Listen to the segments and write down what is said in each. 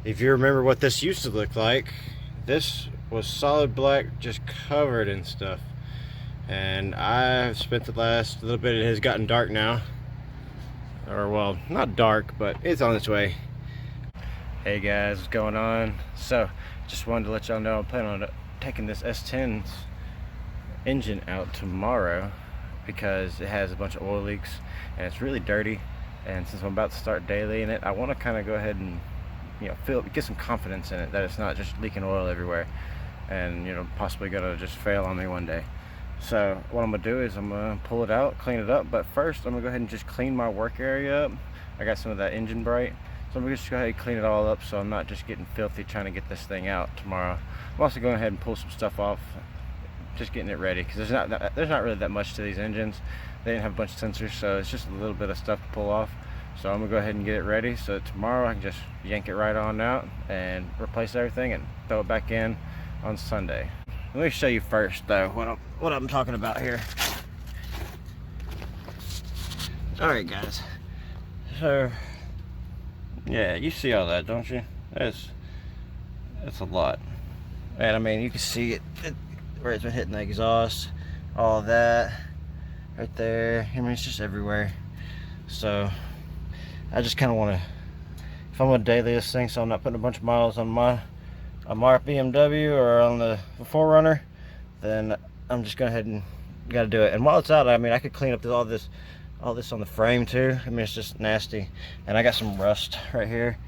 If you remember what this used to look like, this was solid black, just covered in stuff. And I've spent the last little bit, it has gotten dark now. Or well, not dark, but it's on its way. Hey guys, what's going on? So, just wanted to let y'all know I'm planning on taking this S10's engine out tomorrow because it has a bunch of oil leaks and it's really dirty. And since I'm about to start daily in it, I want to kind of go ahead and get some confidence in it that it's not just leaking oil everywhere and possibly gonna just fail on me one day. So what I'm gonna do is I'm gonna pull it out, clean it up, but first I'm gonna go ahead and just clean my work area up. I got some of that engine bright, so I'm gonna just go ahead and clean it all up so I'm not just getting filthy trying to get this thing out tomorrow. I'm also going ahead and pull some stuff off, just getting it ready, because there's not really that much to these engines. They didn't have a bunch of sensors, so it's just a little bit of stuff to pull off. So I'm gonna go ahead and get it ready so tomorrow I can just yank it right on out and replace everything and throw it back in on Sunday. Let me show you first though what I'm talking about here. Alright guys, so yeah, you see all that, don't you? That's a lot. And I mean, you can see it where it's been hitting the exhaust, all of that right there. I mean, it's just everywhere. So I just kind of want to, if I'm going to daily this thing so I'm not putting a bunch of miles on my BMW or on the 4Runner, then I'm just going ahead and got to do it. And while it's out, I mean, I could clean up all this on the frame too. I mean, it's just nasty. And I got some rust right here.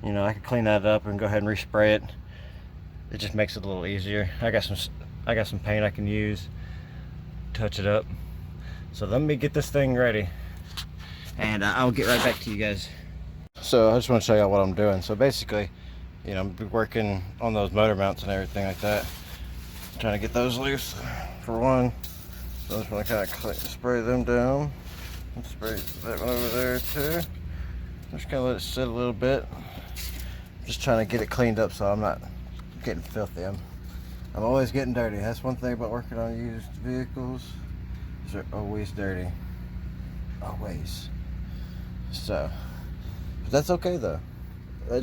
I could clean that up and go ahead and respray it. It just makes it a little easier. I got some paint I can use, touch it up. So let me get this thing ready, and I'll get right back to you guys. So I just want to show y'all what I'm doing. So basically, I'm working on those motor mounts and everything like that, trying to get those loose for one. So I just want to kind of spray them down and spray that one over there too. Just kind of let it sit a little bit. Just trying to get it cleaned up so I'm not getting filthy. I'm always getting dirty. That's one thing about working on used vehicles. They're always dirty. Always. So, but that's okay though. That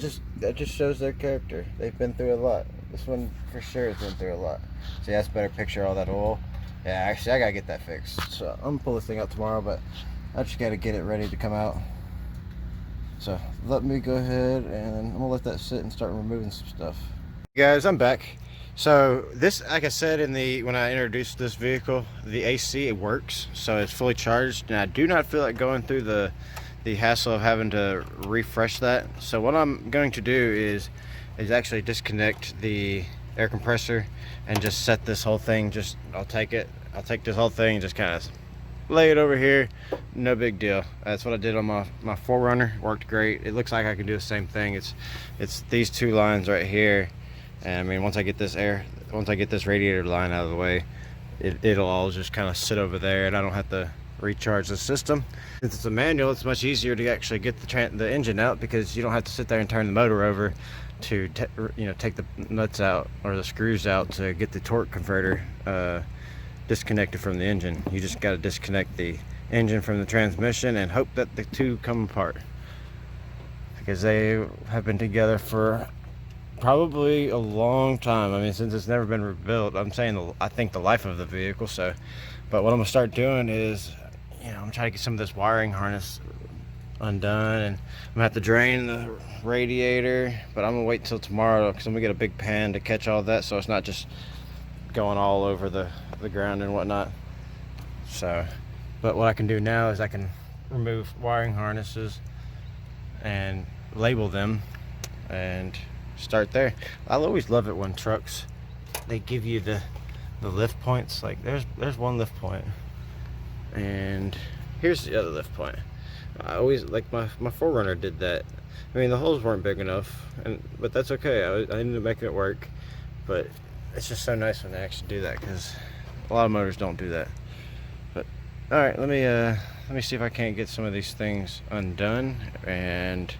just shows their character. They've been through a lot. This one for sure has been through a lot. See, that's a better picture of all that oil. Yeah, actually I gotta get that fixed. So I'm gonna pull this thing out tomorrow, but I just gotta get it ready to come out. So let me go ahead and I'm gonna let that sit and start removing some stuff. Guys, I'm back. So this, like I said when I introduced this vehicle, the AC, it works, so it's fully charged, and I do not feel like going through the hassle of having to refresh that. So what I'm going to do is actually disconnect the air compressor and just set this whole thing. I'll take this whole thing and just kind of lay it over here. No big deal. That's what I did on my 4Runner. Worked great. It looks like I can do the same thing. It's these two lines right here. And I mean, once I get this radiator line out of the way, it'll all just kind of sit over there, and I don't have to recharge the system. Since it's a manual, it's much easier to actually get the engine out, because you don't have to sit there and turn the motor over to take the nuts out or the screws out to get the torque converter disconnected from the engine. You just got to disconnect the engine from the transmission and hope that the two come apart, because they have been together for probably a long time. I mean, since it's never been rebuilt. I think the life of the vehicle. So, but what I'm gonna start doing is, I'm trying to get some of this wiring harness undone, and I'm gonna have to drain the radiator. But I'm gonna wait till tomorrow, because I'm gonna get a big pan to catch all that, so it's not just going all over the ground and whatnot. So, but what I can do now is I can remove wiring harnesses and label them and start there. I'll always love it when trucks, they give you the lift points. Like there's one lift point, and here's the other lift point. I always, like my 4Runner did that. I mean, the holes weren't big enough, but that's okay. I ended up making it work. But it's just so nice when they actually do that, because a lot of motors don't do that. But all right, let me see if I can't get some of these things undone and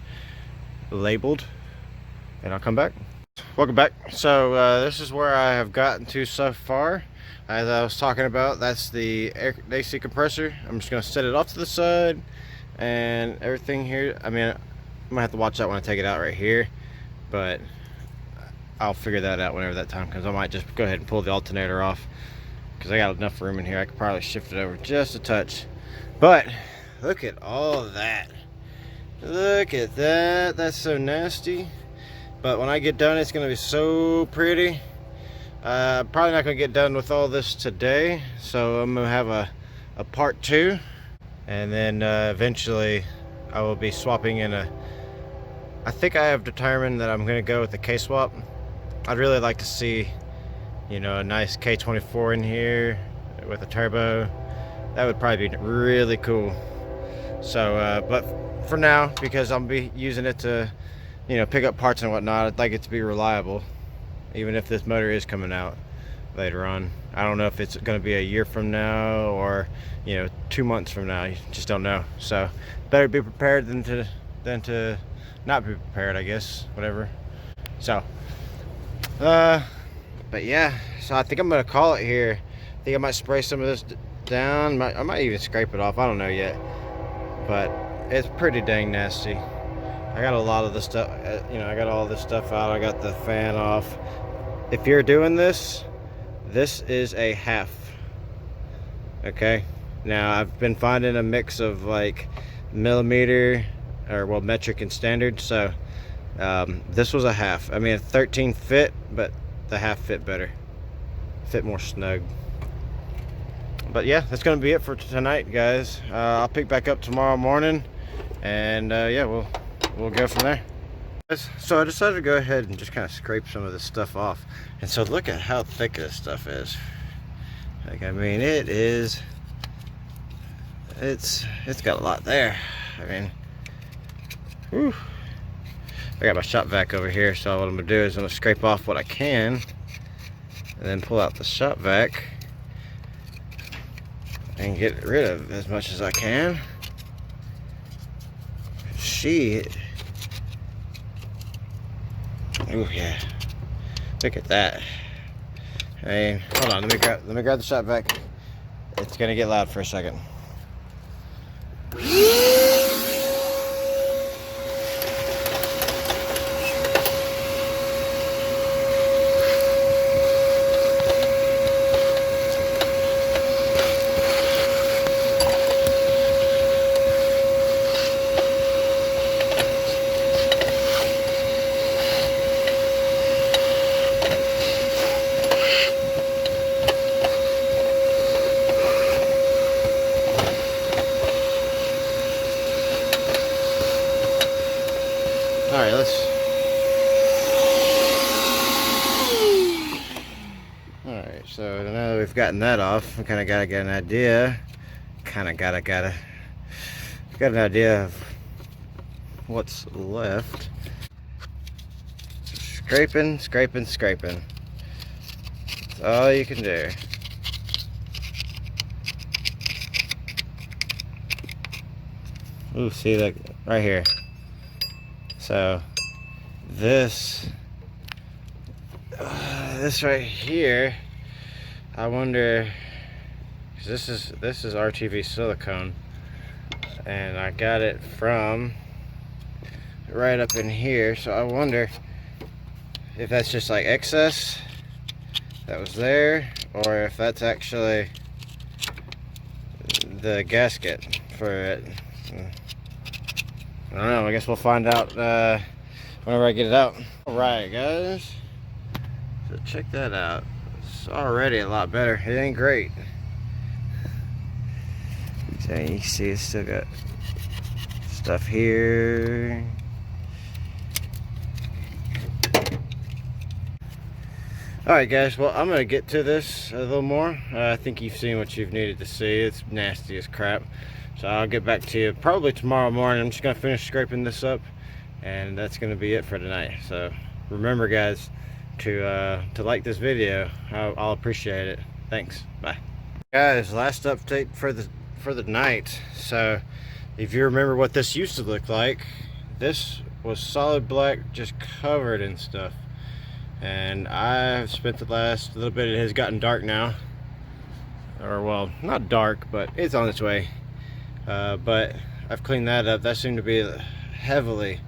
labeled, and I'll come back. Welcome back. So this is where I have gotten to so far. As I was talking about, that's the AC compressor. I'm just going to set it off to the side, and everything here, I mean, I'm going to have to watch that when I take it out right here. but I'll figure that out whenever that time comes. I might just go ahead and pull the alternator off because I got enough room in here. I could probably shift it over just a touch. But look at all of that. Look at that. That's so nasty. But when I get done, it's going to be so pretty. Probably not going to get done with all this today. So I'm going to have a part 2. And then eventually I will be swapping in I think I have determined that I'm going to go with the K-swap. I'd really like to see, you know, a nice K24 in here with a turbo. That would probably be really cool. So, but for now, because I'll be using it to, you know, pick up parts and whatnot, I'd like it to be reliable, even if this motor is coming out later on. I don't know if it's going to be a year from now or, you know, 2 months from now. You just don't know. So, better be prepared than to not be prepared, I guess. Whatever. So, but yeah. So I think I'm gonna call it here. I think I might spray some of this down. I might even scrape it off. I don't know yet. But it's pretty dang nasty. I got a lot of the stuff, you know, I got all this stuff out. I got the fan off. If you're doing this, this is a half. Okay. Now I've been finding a mix of like millimeter, or well, metric and standard. So this was a half. I mean, a 13 fit, but the half fit better, fit more snug. But yeah, that's gonna be it for tonight, guys. I'll pick back up tomorrow morning, and yeah, we'll go from there. So I decided to go ahead and just kind of scrape some of this stuff off. And so look at how thick this stuff is. Like, I mean, it's got a lot there. I mean, whew. I got my shop vac over here, so what I'm gonna do is I'm gonna scrape off what I can and then pull out the shop vac and get rid of as much as I can. Shit. Oh yeah. Look at that. I mean, hold on, let me grab the shop vac. It's gonna get loud for a second. Alright, so now that we've gotten that off, we kind of gotta get an idea. Got an idea of what's left. Scraping. That's all you can do. Ooh, see that right here. So this right here, I wonder, 'cause this is RTV silicone, and I got it from right up in here. So I wonder if that's just like excess that was there, or if that's actually the gasket for it. I don't know. I guess we'll find out whenever I get it out. Alright, guys. So check that out. It's already a lot better. It ain't great. So you see it's still got stuff here. Alright, guys. Well, I'm going to get to this a little more. I think you've seen what you've needed to see. It's nasty as crap. So I'll get back to you probably tomorrow morning. I'm just going to finish scraping this up, and that's going to be it for tonight. So remember, guys, to like this video. I'll appreciate it. Thanks. Bye. Guys, last update for the night. So if you remember what this used to look like, this was solid black, just covered in stuff. And I've spent the last little bit, it has gotten dark now. Or, well, not dark, but it's on its way. But I've cleaned that up. That seemed to be heavily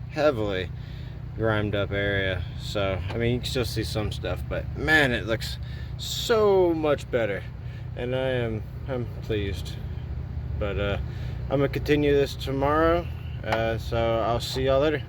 grimed up area. So I mean, you can still see some stuff, but man, it looks so much better, and I'm pleased. But I'm gonna continue this tomorrow, so I'll see y'all later.